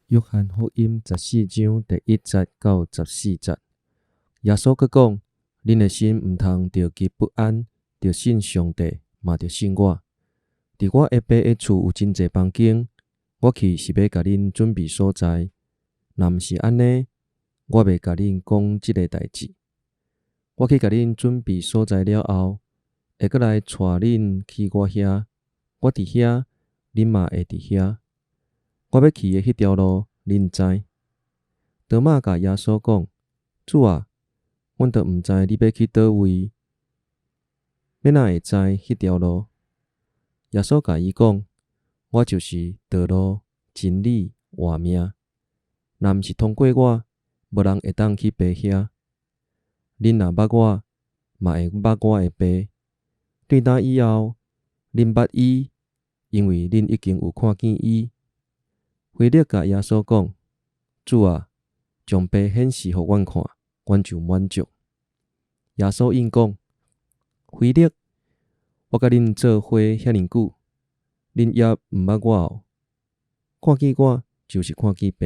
约翰福音14章第1节到14节，耶稣阁讲：恁的心毋通着急不安，着信上帝，嘛着信我。伫我下爸的厝有真济房间，我去是要甲恁准备所在。若毋是安尼，我袂甲恁讲即个代志。我去甲恁准备所在了后，会阁来带恁去我遐。我伫遐，恁嘛会伫遐。我要去的迄条路，恁知。多马甲耶稣讲：主啊，阮都毋知你要去倒位，要哪会知迄条路？耶稣甲伊讲：我就是道路、真理、活命。若毋是通过我，无人会当去爸遐。恁若捌我，嘛会捌我的爸。对打以后，恁捌伊，因为恁已经有看见伊。腓力甲耶稣讲：主啊，将爸显示互阮看，阮就满足。耶稣应讲：腓力，我甲恁做伙遐尼久，恁也毋捌我哦。看见我，就是看见爸。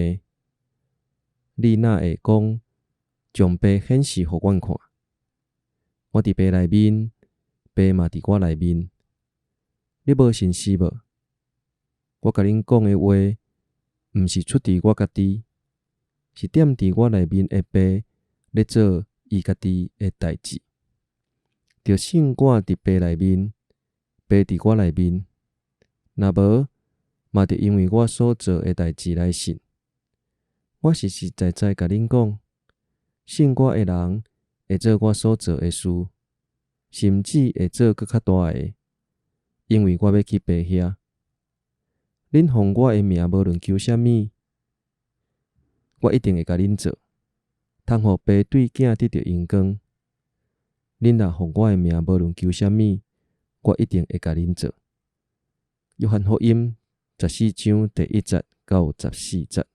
你哪会讲将爸显示互阮看？我伫爸内面，爸嘛伫我内面。你无信是无？我甲恁讲的话，毋是出伫我家己，是踮伫我内面的爸咧做伊家己的代志。着信我伫爸内面，爸伫我内面。若无，嘛着因为我所做的代志来信。我实实在在甲恁讲，信我的人会做我所做的事，甚至会做搁较大的，因为我要去爸遐。恁奉我的名无论求啥物，我一定会甲恁做，通互爸对囝得到荣光。恁若奉我的名无论求啥物，我一定会甲恁做。约翰福音14章第1节到14节。